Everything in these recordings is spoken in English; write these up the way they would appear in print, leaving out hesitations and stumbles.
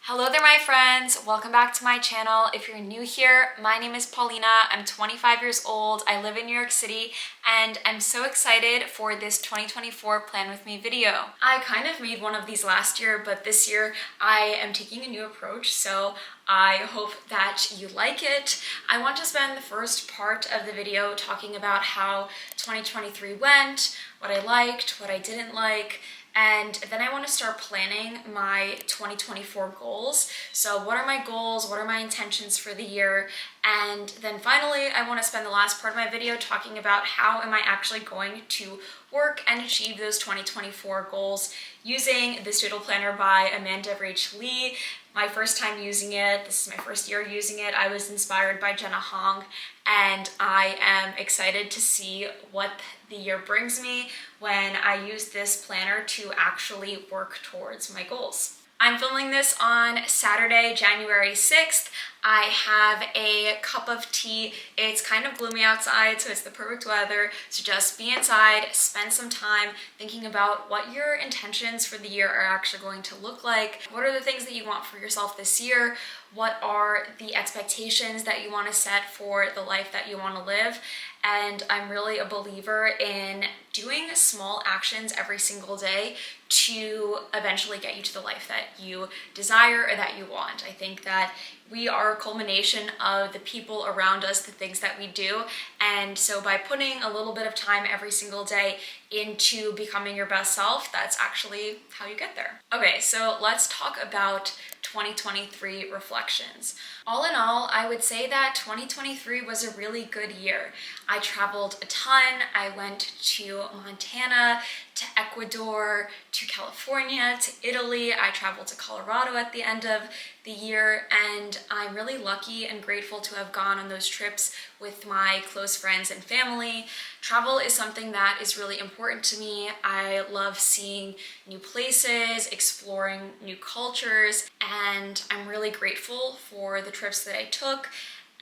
Hello there, my friends. Welcome back to my channel. If you're new here, my name is Paulina. I'm 25 years old. I live in New York City, and I'm so excited for this 2024 Plan With Me video. I kind of made one of these last year, but this year I am taking a new approach, so I hope that you like it. I want to spend the first part of the video talking about how 2023 went, what I liked, what I didn't like, and then I want to start planning my 2024 goals. So what are my goals? What are my intentions for the year? And then finally, I want to spend the last part of my video talking about how am I actually going to work and achieve those 2024 goals using this doodle planner by Amanda Rach Lee. My first time using it, this is my first year using it. I was inspired by Jenna Hong, and I am excited to see what the year brings me when I use this planner to actually work towards my goals. I'm filming this on Saturday, January 6th. I have a cup of tea. It's kind of gloomy outside, so it's the perfect weather to just be inside, spend some time thinking about what your intentions for the year are actually going to look like. What are the things that you want for yourself this year? What are the expectations that you want to set for the life that you want to live? And I'm really a believer in doing small actions every single day to eventually get you to the life that you desire or that you want. I think that we are a culmination of the people around us, the things that we do. And so by putting a little bit of time every single day into becoming your best self, that's actually how you get there. Okay, so let's talk about 2023 reflections. All in all, I would say that 2023 was a really good year. I traveled a ton. I went to Montana, to Ecuador, to California, to Italy. I traveled to Colorado at the end of the year, and I'm really lucky and grateful to have gone on those trips with my close friends and family. Travel is something that is really important to me. I love seeing new places, exploring new cultures, and I'm really grateful for the trips that I took.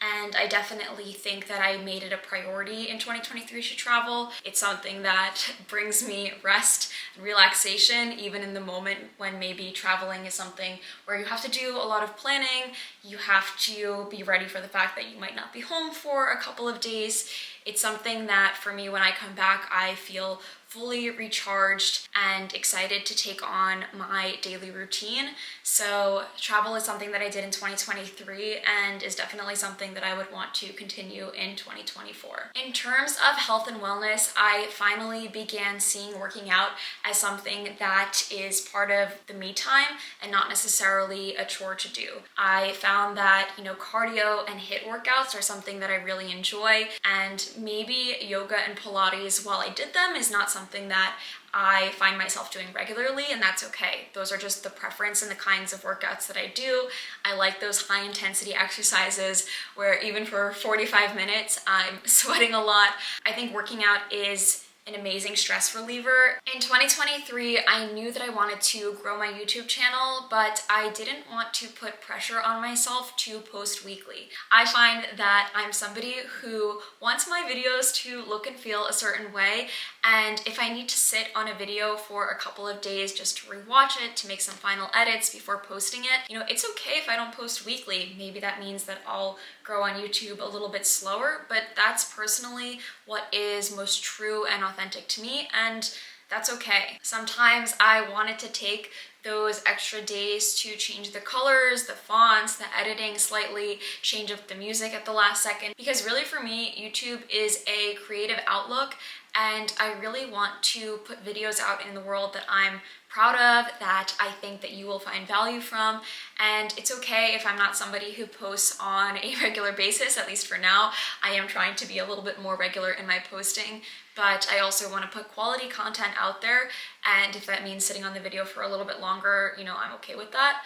And I definitely think that I made it a priority in 2023 to travel. It's something that brings me rest and relaxation, even in the moment when maybe traveling is something where you have to do a lot of planning. You have to be ready for the fact that you might not be home for a couple of days. It's something that for me, when I come back, I feel fully recharged and excited to take on my daily routine. So travel is something that I did in 2023 and is definitely something that I would want to continue in 2024. In terms of health and wellness, I finally began seeing working out as something that is part of the me time and not necessarily a chore to do. I found that, cardio and HIIT workouts are something that I really enjoy, and maybe yoga and Pilates, while I did them, is not something that I find myself doing regularly, and that's okay. Those are just the preference and the kinds of workouts that I do. I like those high intensity exercises where even for 45 minutes, I'm sweating a lot. I think working out is an amazing stress reliever. In 2023, I knew that I wanted to grow my YouTube channel, but I didn't want to put pressure on myself to post weekly. I find that I'm somebody who wants my videos to look and feel a certain way, and if I need to sit on a video for a couple of days just to rewatch it, to make some final edits before posting it, it's okay if I don't post weekly. Maybe that means that I'll grow on YouTube a little bit slower, but that's personally what is most true and authentic to me, and that's okay. Sometimes I wanted to take those extra days to change the colors, the fonts, the editing slightly, change up the music at the last second, because really for me, YouTube is a creative outlook, and I really want to put videos out in the world that I'm proud of, that I think that you will find value from. And it's okay if I'm not somebody who posts on a regular basis, at least for now. I am trying to be a little bit more regular in my posting, but I also want to put quality content out there, and if that means sitting on the video for a little bit longer, I'm okay with that.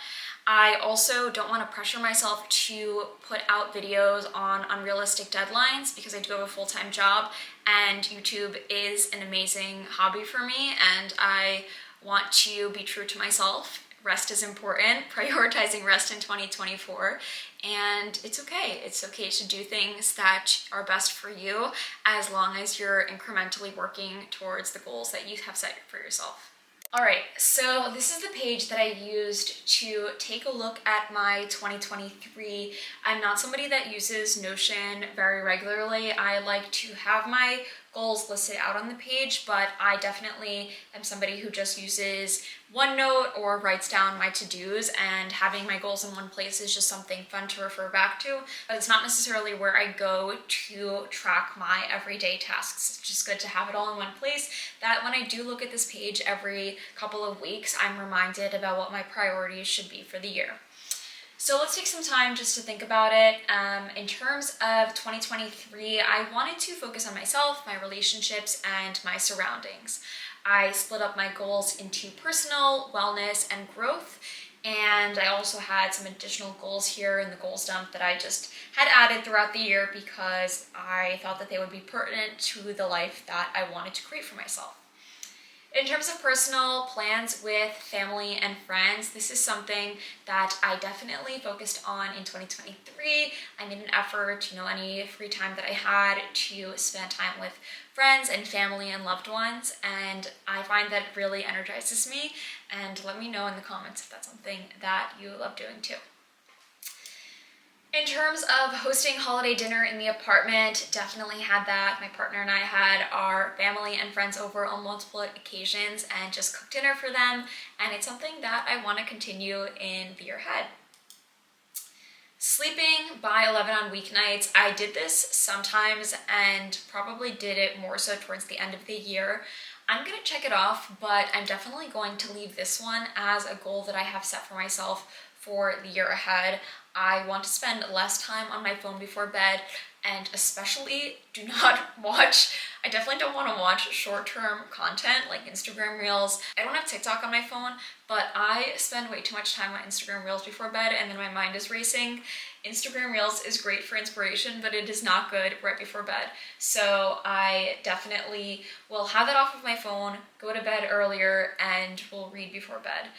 I also don't want to pressure myself to put out videos on unrealistic deadlines, because I do have a full-time job and YouTube is an amazing hobby for me, and I want to be true to myself. Rest is important, prioritizing rest in 2024, and it's okay. It's okay to do things that are best for you as long as you're incrementally working towards the goals that you have set for yourself. All right, so this is the page that I used to take a look at my 2023. I'm not somebody that uses Notion very regularly. I like to have my goals listed out on the page, but I definitely am somebody who just uses OneNote or writes down my to-dos, and having my goals in one place is just something fun to refer back to. But it's not necessarily where I go to track my everyday tasks. It's just good to have it all in one place, that when I do look at this page every couple of weeks, I'm reminded about what my priorities should be for the year. So let's take some time just to think about it. In terms of 2023, I wanted to focus on myself, my relationships, and my surroundings. I split up my goals into personal, wellness, and growth. And I also had some additional goals here in the goals dump that I just had added throughout the year because I thought that they would be pertinent to the life that I wanted to create for myself. In terms of personal plans with family and friends, this is something that I definitely focused on in 2023. I made an effort, any free time that I had, to spend time with friends and family and loved ones, and I find that it really energizes me. And let me know in the comments if that's something that you love doing too. In terms of hosting holiday dinner in the apartment, definitely had that. My partner and I had our family and friends over on multiple occasions and just cooked dinner for them, and it's something that I want to continue in the year ahead. Sleeping by 11 on weeknights, I did this sometimes and probably did it more so towards the end of the year. I'm going to check it off, but I'm definitely going to leave this one as a goal that I have set for myself for the year ahead. I want to spend less time on my phone before bed, and especially I definitely don't want to watch short-term content like Instagram Reels. I don't have TikTok on my phone, but I spend way too much time on Instagram Reels before bed, and then my mind is racing. Instagram Reels is great for inspiration, but it is not good right before bed. So I definitely will have that off of my phone, go to bed earlier, and will read before bed.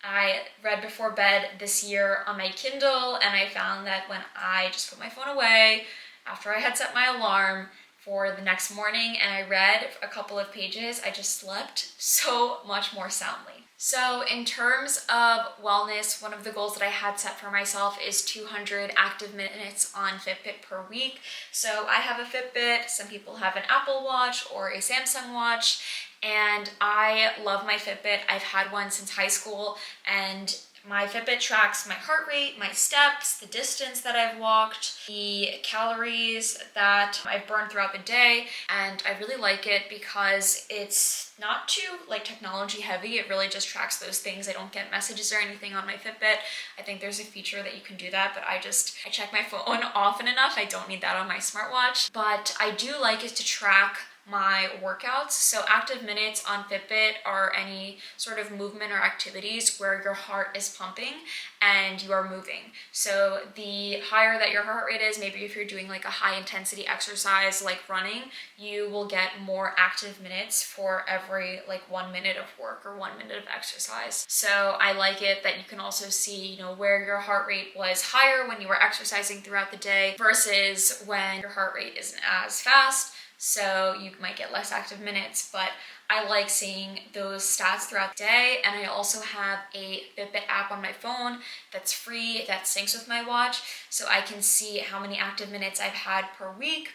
I read before bed this year on my Kindle, and I found that when I just put my phone away after I had set my alarm for the next morning and I read a couple of pages, I just slept so much more soundly. So in terms of wellness, one of the goals that I had set for myself is 200 active minutes on Fitbit per week. So I have a Fitbit, some people have an Apple Watch or a Samsung Watch, and I love my Fitbit. I've had one since high school, and my Fitbit tracks my heart rate, my steps, the distance that I've walked, the calories that I've burned throughout the day, and I really like it because it's not too technology heavy. It really just tracks those things. I don't get messages or anything on my Fitbit. I think there's a feature that you can do that, but I check my phone often enough. I don't need that on my smartwatch, but I do like it to track my workouts. So active minutes on Fitbit are any sort of movement or activities where your heart is pumping and you are moving. So the higher that your heart rate is, maybe if you're doing a high intensity exercise like running, you will get more active minutes for every 1 minute of work or 1 minute of exercise. So I like it that you can also see, where your heart rate was higher when you were exercising throughout the day versus when your heart rate isn't as fast. So you might get less active minutes, but I like seeing those stats throughout the day. And I also have a Fitbit app on my phone that's free, that syncs with my watch, so I can see how many active minutes I've had per week.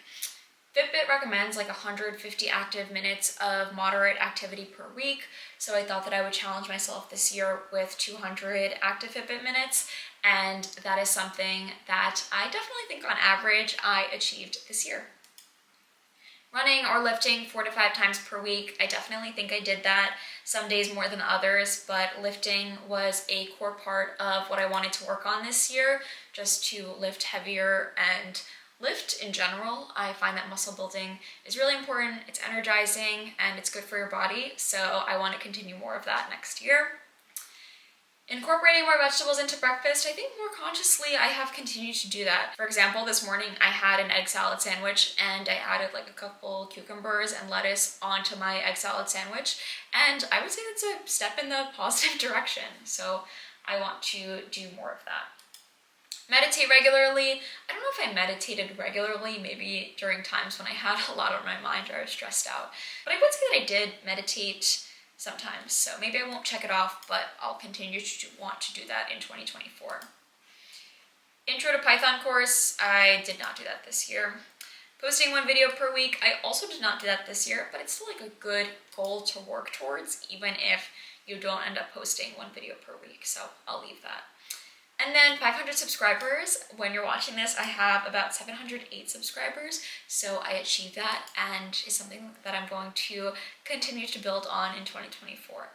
Fitbit recommends 150 active minutes of moderate activity per week, so I thought that I would challenge myself this year with 200 active Fitbit minutes, and that is something that I definitely think on average I achieved this year. Running or lifting 4 to 5 times per week, I definitely think I did that, some days more than others, but lifting was a core part of what I wanted to work on this year, just to lift heavier and lift in general. I find that muscle building is really important, it's energizing, and it's good for your body, so I want to continue more of that next year. Incorporating more vegetables into breakfast, I think more consciously I have continued to do that. For example, this morning I had an egg salad sandwich and I added a couple cucumbers and lettuce onto my egg salad sandwich, and I would say that's a step in the positive direction, so I want to do more of that. Meditate regularly. I don't know if I meditated regularly, maybe during times when I had a lot on my mind or I was stressed out, but I would say that I did meditate sometimes. So maybe I won't check it off, but I'll continue to want to do that in 2024. Intro to Python course, I did not do that this year. Posting 1 video per week, I also did not do that this year, but it's still like a good goal to work towards, even if you don't end up posting 1 video per week, so I'll leave that. And then 500 subscribers. When you're watching this, I have about 708 subscribers, so I achieved that, and it's something that I'm going to continue to build on in 2024.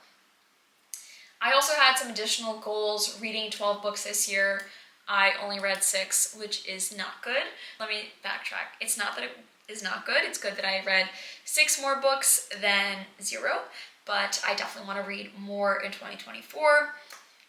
I also had some additional goals, reading 12 books this year. I only read 6, which is not good. Let me backtrack. It's not that it is not good. It's good that I read 6 more books than 0, but I definitely want to read more in 2024.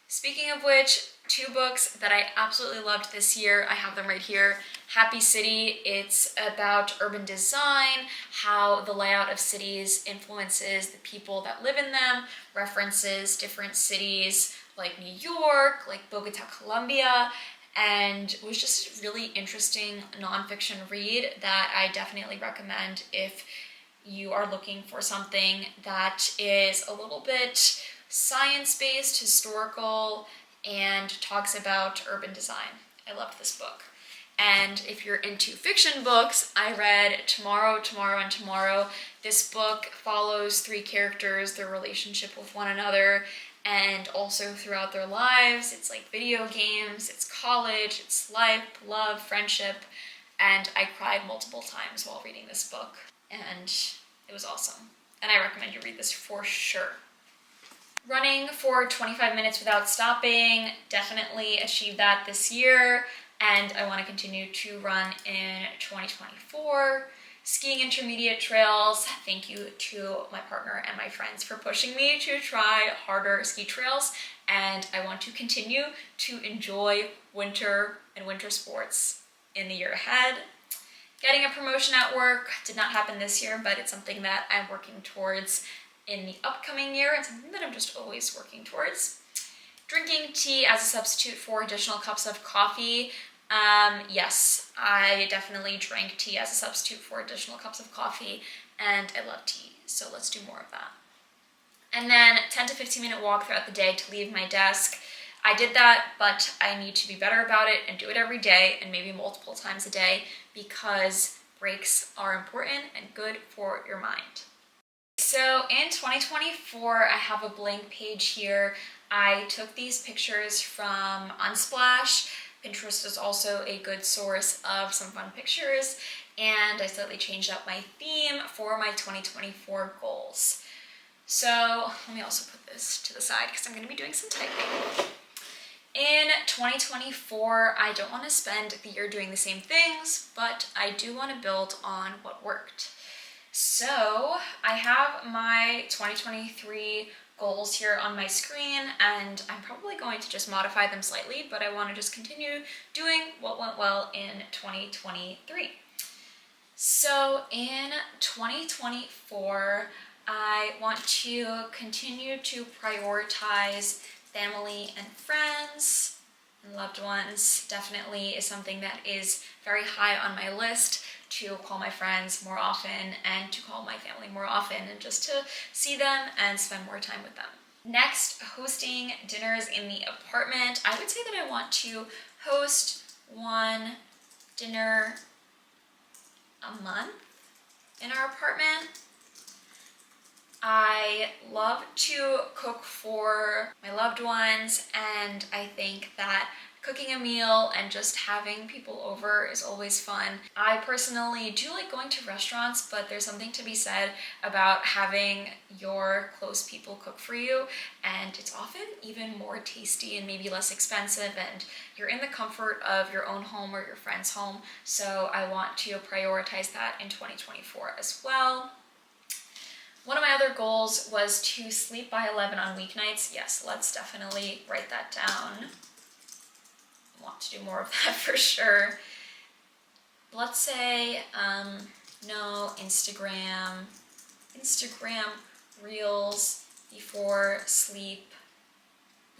Speaking of which, 2 books that I absolutely loved this year, I have them right here. Happy City, it's about urban design, how the layout of cities influences the people that live in them, references different cities like New York, like Bogota, Colombia, and it was just a really interesting nonfiction read that I definitely recommend if you are looking for something that is a little bit science-based, historical, and talks about urban design. I loved this book. And if you're into fiction books, I read Tomorrow, Tomorrow, and Tomorrow. This book follows 3 characters, their relationship with one another, and also throughout their lives. It's like video games, it's college, it's life, love, friendship, and I cried multiple times while reading this book, and it was awesome. And I recommend you read this for sure. Running for 25 minutes without stopping, definitely achieved that this year, and I want to continue to run in 2024. Skiing intermediate trails, thank you to my partner and my friends for pushing me to try harder ski trails, and I want to continue to enjoy winter and winter sports in the year ahead. Getting a promotion at work did not happen this year, but it's something that I'm working towards in the upcoming year and something that I'm just always working towards. Drinking tea as a substitute for additional cups of coffee. Yes, I definitely drank tea as a substitute for additional cups of coffee, and I love tea, so let's do more of that. And then 10 to 15 minute walk throughout the day to leave my desk. I did that, but I need to be better about it and do it every day and maybe multiple times a day because breaks are important and good for your mind. So in 2024, I have a blank page here. I took these pictures from Unsplash. Pinterest is also a good source of some fun pictures, and I slightly changed up my theme for my 2024 goals. So let me also put this to the side because I'm going to be doing some typing. In 2024, I don't want to spend the year doing the same things, but I do want to build on what worked. So I have my 2023 goals here on my screen, and I'm probably going to just modify them slightly, but I want to just continue doing what went well in 2023. So in 2024, I want to continue to prioritize family and friends and loved ones. Definitely is something that is very high on my list, to call my friends more often and to call my family more often and just to see them and spend more time with them. Next, hosting dinners in the apartment. I would say that I want to host 1 dinner a month in our apartment. I love to cook for my loved ones, and I think that cooking a meal and just having people over is always fun. I personally do like going to restaurants, but there's something to be said about having your close people cook for you, and it's often even more tasty and maybe less expensive, and you're in the comfort of your own home or your friend's home, so I want to prioritize that in 2024 as well. One of my other goals was to sleep by 11 on weeknights. Yes, let's definitely write that down. Want to do more of that for sure. Let's say no Instagram reels before sleep.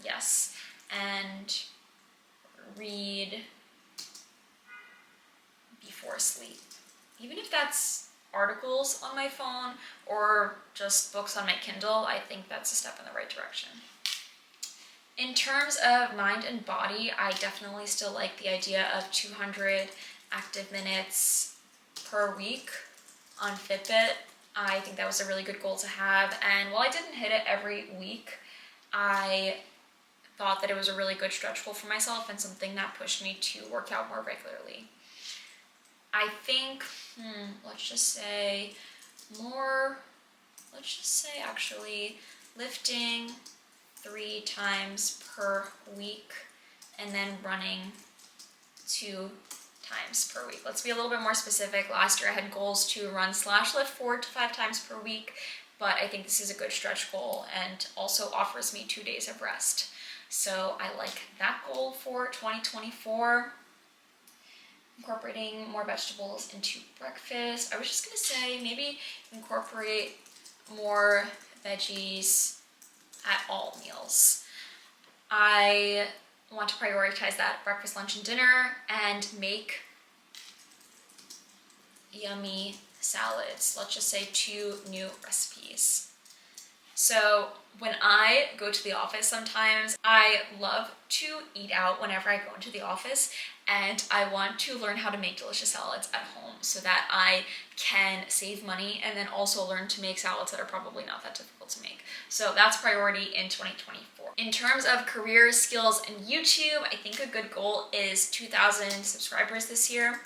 Yes, and read before sleep. Even if that's articles on my phone or just books on my Kindle, I think that's a step in the right direction. In terms of mind and body, I definitely still like the idea of 200 active minutes per week on Fitbit. I think that was a really good goal to have, and while I didn't hit it every week, I thought that it was a really good stretch goal for myself and something that pushed me to work out more regularly. I think, let's just say actually lifting 3 times per week and then running 2 times per week. Let's be a little bit more specific. Last year I had goals to run/lift 4 to 5 times per week, but I think this is a good stretch goal and also offers me 2 days of rest. So I like that goal for 2024. Incorporating more vegetables into breakfast. I was just gonna say maybe incorporate more veggies at all meals. I want to prioritize that breakfast, lunch, and dinner and make yummy salads. Let's just say 2 new recipes. So when I go to the office sometimes, I love to eat out whenever I go into the office, and I want to learn how to make delicious salads at home so that I can save money and then also learn to make salads that are probably not that difficult to make. So that's priority in 2024. In terms of career skills and YouTube, I think a good goal is 2,000 subscribers this year.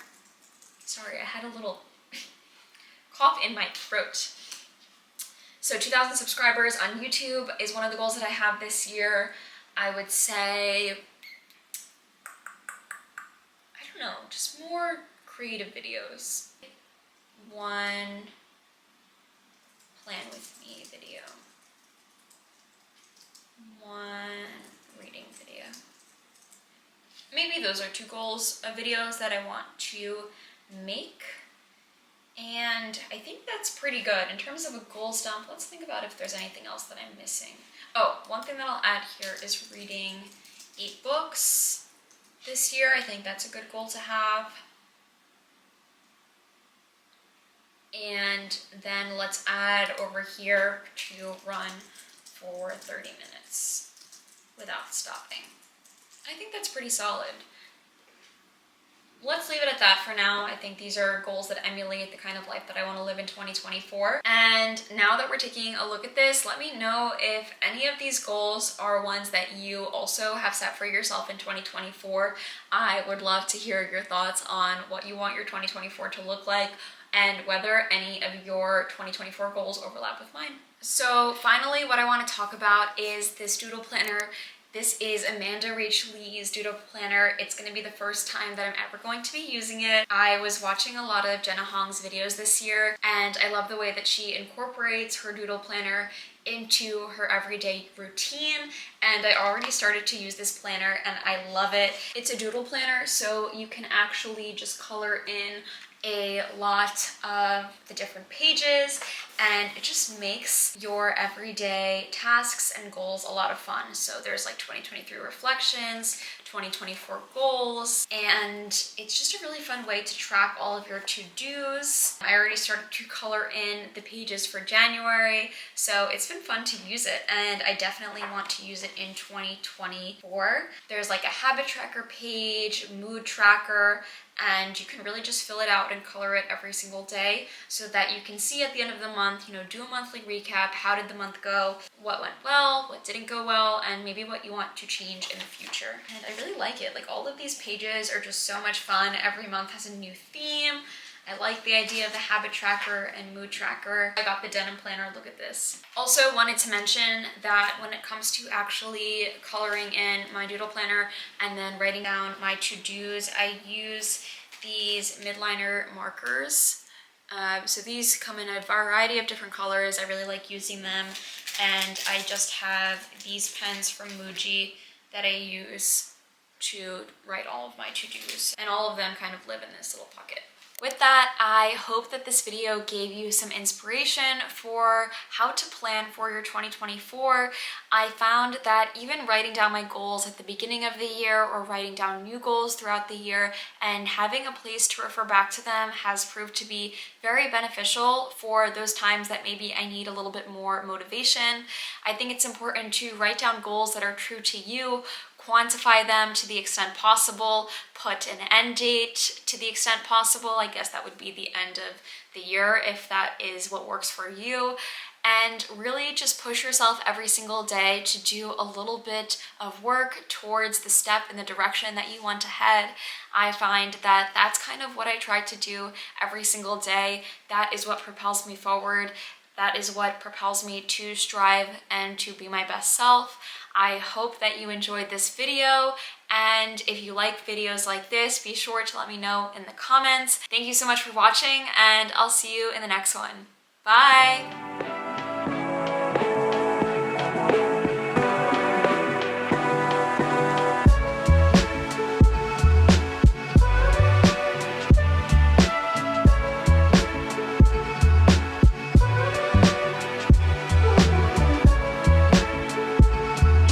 Sorry, I had a little cough in my throat. So 2,000 subscribers on YouTube is one of the goals that I have this year. I would say, I don't know, just more creative videos. 1 plan with me video. 1 reading video. Maybe those are 2 goals of videos that I want to make. And I think that's pretty good. In terms of a goals dump, let's think about if there's anything else that I'm missing. Oh, one thing that I'll add here is reading 8 books this year. I think that's a good goal to have. And then let's add over here to run for 30 minutes without stopping. I think that's pretty solid. Let's leave it at that for now. I think these are goals that emulate the kind of life that I want to live in 2024. And now that we're taking a look at this, let me know if any of these goals are ones that you also have set for yourself in 2024. I would love to hear your thoughts on what you want your 2024 to look like and whether any of your 2024 goals overlap with mine. So finally, what I want to talk about is this doodle planner. This is Amanda Rach Lee's doodle planner. It's going to be the first time that I'm ever going to be using it. I was watching a lot of Jenna Hong's videos this year, and I love the way that she incorporates her doodle planner into her everyday routine, and I already started to use this planner and I love it. It's a doodle planner, so you can actually just color in a lot of the different pages, and it just makes your everyday tasks and goals a lot of fun. So there's like 2023 reflections, 2024 goals, and it's just a really fun way to track all of your to-dos. I already started to color in the pages for January, so it's been fun to use it, and I definitely want to use it in 2024. There's like a habit tracker page, mood tracker, and you can really just fill it out and color it every single day so that you can see at the end of the month, do a monthly recap. How did the month go? What went well? What didn't go well? And maybe what you want to change in the future. And I really like it. Like, all of these pages are just so much fun. Every month has a new theme. I like the idea of the habit tracker and mood tracker. I got the denim planner, look at this. Also wanted to mention that when it comes to actually coloring in my doodle planner and then writing down my to-dos, I use these midliner markers. So these come in a variety of different colors. I really like using them. And I just have these pens from Muji that I use to write all of my to-dos. And all of them kind of live in this little pocket. With that, I hope that this video gave you some inspiration for how to plan for your 2024. I found that even writing down my goals at the beginning of the year or writing down new goals throughout the year and having a place to refer back to them has proved to be very beneficial for those times that maybe I need a little bit more motivation. I think it's important to write down goals that are true to you, quantify them to the extent possible, put an end date to the extent possible. I guess that would be the end of the year if that is what works for you. And really just push yourself every single day to do a little bit of work towards the step in the direction that you want to head. I find that that's kind of what I try to do every single day. That is what propels me forward. That is what propels me to strive and to be my best self. I hope that you enjoyed this video, and if you like videos like this, be sure to let me know in the comments. Thank you so much for watching, and I'll see you in the next one. Bye!